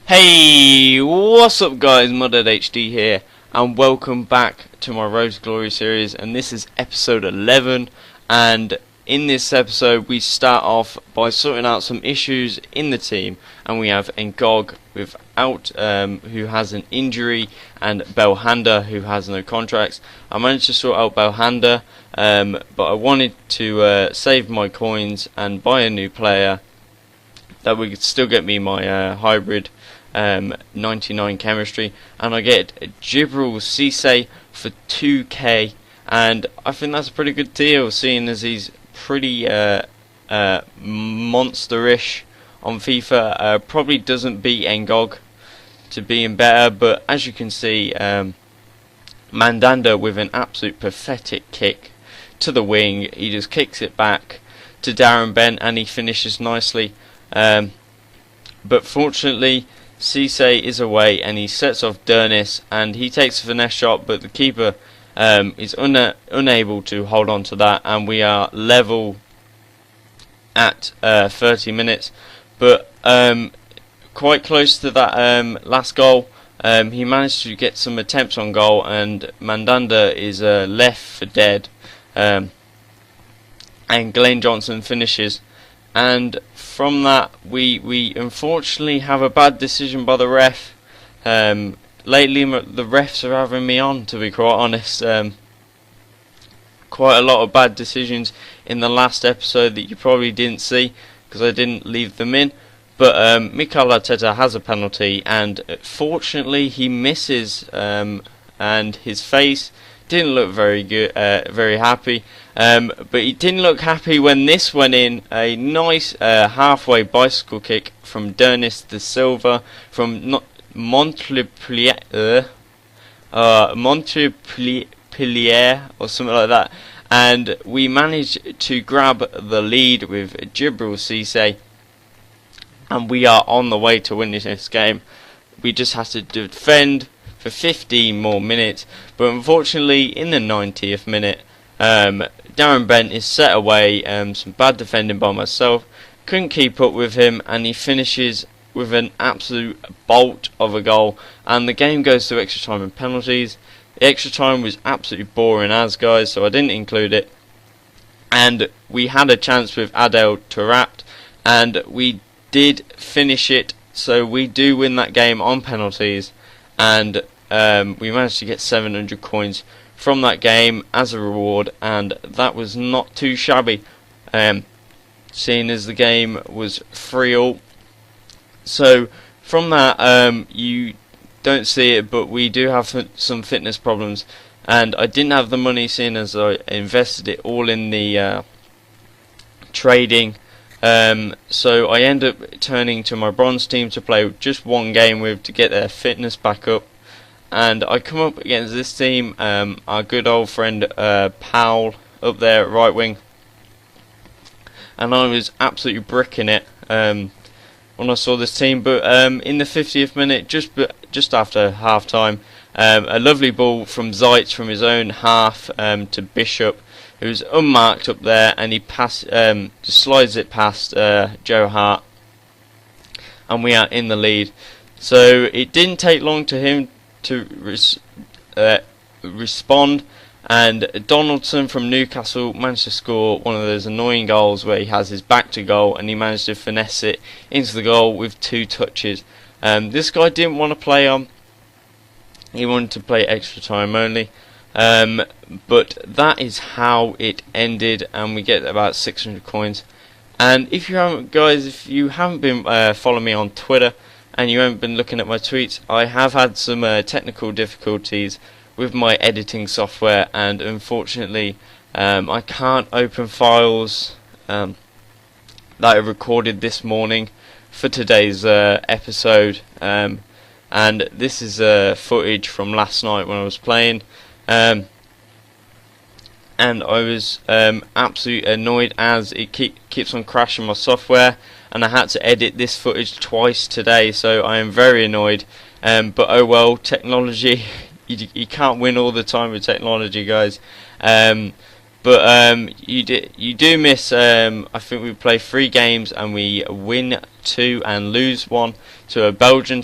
Hey, what's up guys, MudDeadHD here, and welcome back to my Road to Glory series, and this is episode 11, and in this episode we start off by sorting out some issues in the team, and we have Ngog who has an injury, and Belhanda who has no contracts. I managed to sort out Belhanda, but I wanted to save my coins and buy a new player that would still get me my hybrid 99 chemistry, and I get Djibril Cissé for 2k, and I think that's a pretty good deal, seeing as he's pretty monsterish on FIFA. Probably doesn't beat Ngog to being better, but as you can see, Mandanda with an absolute pathetic kick to the wing, he just kicks it back to Darren Bent and he finishes nicely. But fortunately Cissé is away and he sets off Dernis and he takes a finesse shot, but the keeper is unable to hold on to that, and we are level at 30 minutes, but quite close to that last goal. He managed to get some attempts on goal, and Mandanda is left for dead, and Glenn Johnson finishes. And from that, we unfortunately have a bad decision by the ref. Lately, the refs are having me on, to be quite honest. Quite a lot of bad decisions in the last episode that you probably didn't see, because I didn't leave them in. But Mikel Arteta has a penalty, and fortunately he misses, and his face didn't look very good, very happy. But he didn't look happy when this went in. A nice halfway bicycle kick from Dernis de Silva from Montpellier or something like that, and we managed to grab the lead with Djibril Cissé, and we are on the way to winning this game. We just have to defend for 15 more minutes, but unfortunately in the 90th minute, Darren Bent is set away. Some bad defending by myself, couldn't keep up with him, and he finishes with an absolute bolt of a goal, and the game goes to extra time and penalties. The extra time was absolutely boring guys, so I didn't include it, and we had a chance with Adel Taarabt, and we did finish it, so we do win that game on penalties, and we managed to get 700 coins from that game as a reward, and that was not too shabby, seeing as the game was 3-3. So from that, you don't see it, but we do have some fitness problems, and I didn't have the money, seeing as I invested it all in the trading. So I end up turning to my bronze team to play just one game with, to get their fitness back up, and I come up against this team, our good old friend Powell up there at right wing, and I was absolutely bricking it when I saw this team. But in the 50th minute, just after half time, a lovely ball from Zeitz from his own half to Bishop, who's unmarked up there, and he just slides it past Joe Hart, and we are in the lead. So it didn't take long to him to respond, and Donaldson from Newcastle managed to score one of those annoying goals where he has his back to goal and he managed to finesse it into the goal with 2 touches. This guy didn't want to play on, he wanted to play extra time only, but that is how it ended, and we get about 600 coins. And if you haven't been following me on Twitter, and you haven't been looking at my tweets, I have had some technical difficulties with my editing software, and unfortunately I can't open files that I recorded this morning for today's episode, and this is footage from last night when I was playing, and I was absolutely annoyed as it keeps on crashing my software, and I had to edit this footage twice today, so I am very annoyed. But oh well, technology, you can't win all the time with technology, guys. But you do miss. I think we play 3 games and we win 2 and lose 1 to a Belgian